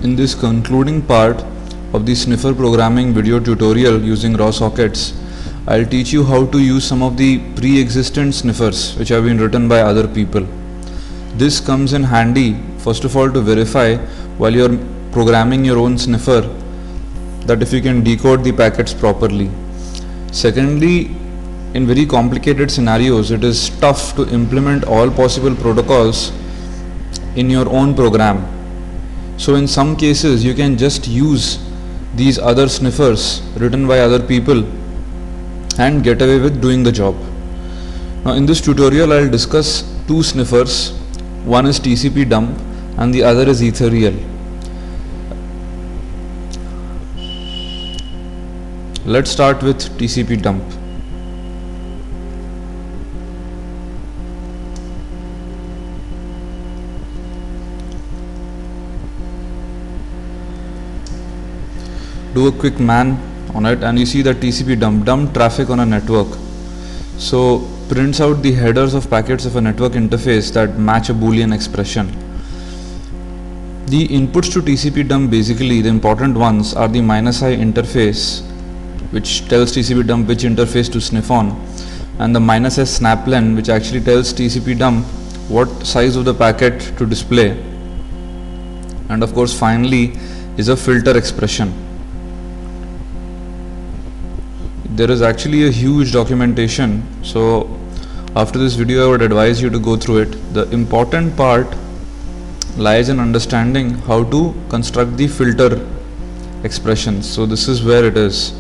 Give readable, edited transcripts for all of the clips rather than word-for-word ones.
In this concluding part of the sniffer programming video tutorial using raw sockets, I'll teach you how to use some of the pre-existent sniffers which have been written by other people. This comes in handy first of all to verify while you're programming your own sniffer that if you can decode the packets properly. Secondly, in very complicated scenarios, it is tough to implement all possible protocols in your own program. So in some cases you can just use these other sniffers written by other people and get away with doing the job. Now in this tutorial I'll discuss two sniffers. One is TCP dump and the other is Ethereal. Let's start with TCP dump. Do a quick man on it and you see that TCP dump traffic on a network. So prints out the headers of packets of a network interface that match a Boolean expression. The inputs to TCP dump, basically the important ones, are the -i interface, which tells TCP dump which interface to sniff on, and the -s snaplen, which actually tells TCP dump what size of the packet to display, and of course finally is a filter expression. There is actually a huge documentation, so after this video I would advise you to go through it. The important part lies in understanding how to construct the filter expressions. So this is where it is.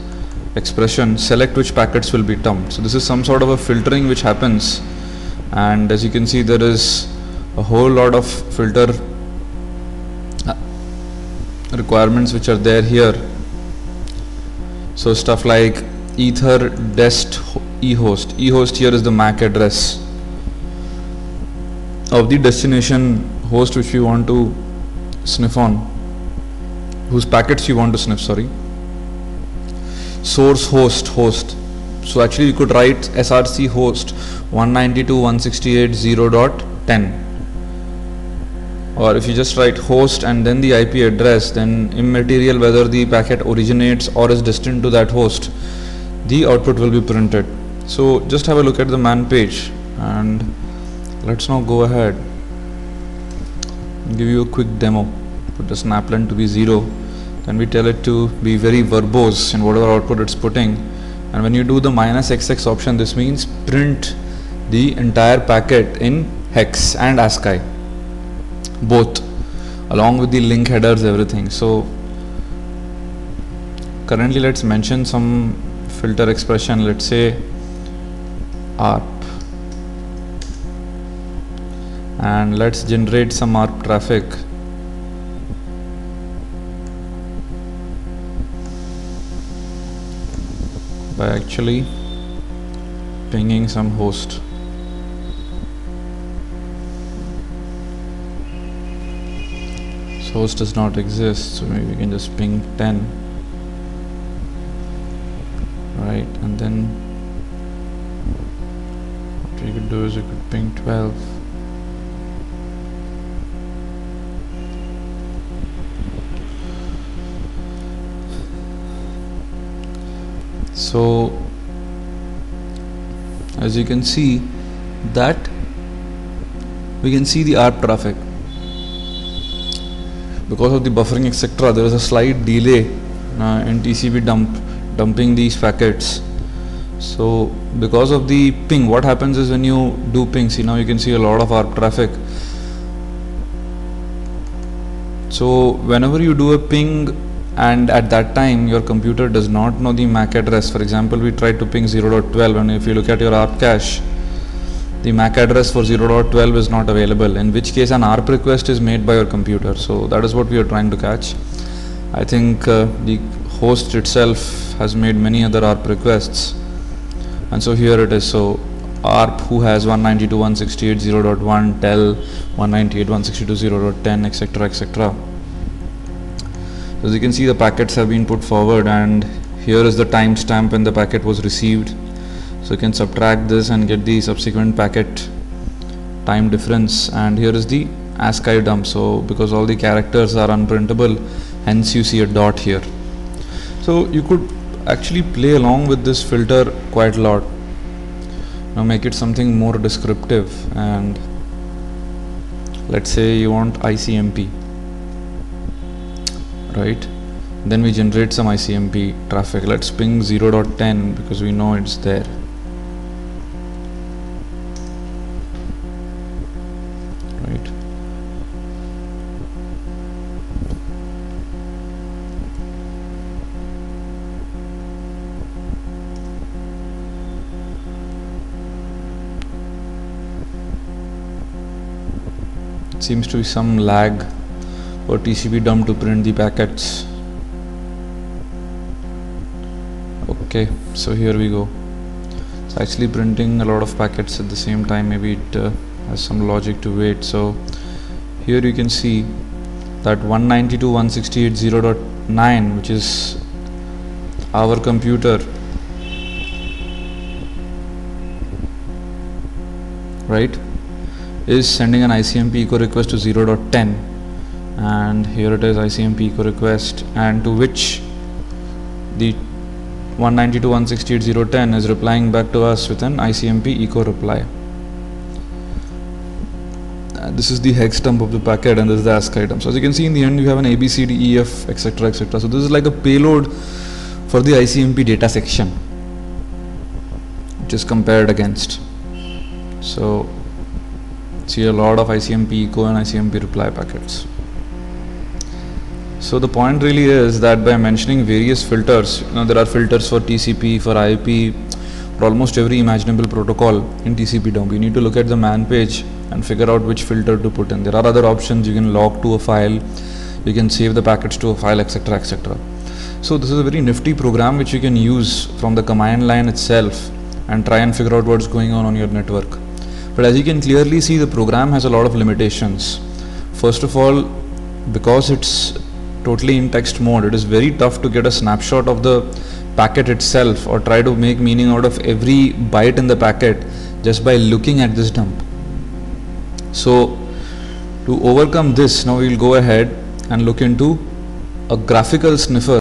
Expression, select which packets will be dumped. So this is some sort of a filtering which happens, and as you can see there is a whole lot of filter requirements which are there here. So stuff like ether dest ehost. Ehost here is the MAC address of the destination host which we want to sniff on, whose packets you want to sniff, sorry. Source host. So actually you could write src host 192.168.0.10, or if you just write host and then the IP address, then immaterial whether the packet originates or is destined to that host, the output will be printed. So just have a look at the man page, and let's now go ahead and give you a quick demo. Put the snaplen to be 0, then we tell it to be very verbose in whatever output it's putting, and when you do the -xx option, this means print the entire packet in hex and ASCII, both, along with the link headers, everything. So currently let's mention some filter expression. Let's say ARP, and let's generate some ARP traffic. By actually pinging some host. So host does not exist, so maybe we can just ping 10, right? And then what we could do is we could ping 12. So as you can see that we can see the ARP traffic. Because of the buffering etc., there is a slight delay in TCP dumping these packets. So because of the ping, what happens is when you do ping, see now you can see a lot of ARP traffic. So whenever you do a ping and at that time your computer does not know the MAC address, for example we tried to ping 0.12, and if you look at your ARP cache, the MAC address for 0.12 is not available, in which case an ARP request is made by your computer. So that is what we are trying to catch. I think the host itself has made many other ARP requests, and so here it is. So ARP who has 192.168.0.1, tell 198.162.0.10, etc, etc. As you can see, the packets have been put forward, and here is the timestamp when the packet was received. So you can subtract this and get the subsequent packet time difference, and here is the ASCII dump. So because all the characters are unprintable, hence you see a dot here. So you could actually play along with this filter quite a lot. Now make it something more descriptive, and let's say you want ICMP, right? Then we generate some ICMP traffic. Let's ping 0.10 because we know it's there. Right. It seems to be some lag for TCP dump to print the packets. Okay, so here we go. It's actually printing a lot of packets at the same time. Maybe it has some logic to wait. So here you can see that 192.168.0.9, which is our computer, right, is sending an ICMP echo request to 0.10, and here it is ICMP echo request, and to which the 192.168.0.10 is replying back to us with an ICMP echo reply. This is the hex dump of the packet, and this is the ASCII dump. So as you can see, in the end you have an A, B, C, D, E, F, etc, etc. So this is like a payload for the ICMP data section, which is compared against. So see a lot of ICMP echo and ICMP reply packets. So the point really is that by mentioning various filters, there are filters for TCP, for IP, for almost every imaginable protocol in TCP dump. You need to look at the man page and figure out which filter to put in. There are other options. You can log to a file, you can save the packets to a file, etc, etc. So this is a very nifty program which you can use from the command line itself and try and figure out what's going on your network. But as you can clearly see, the program has a lot of limitations. First of all, because it's totally in text mode, it is very tough to get a snapshot of the packet itself or try to make meaning out of every byte in the packet just by looking at this dump. So to overcome this, now we'll go ahead and look into a graphical sniffer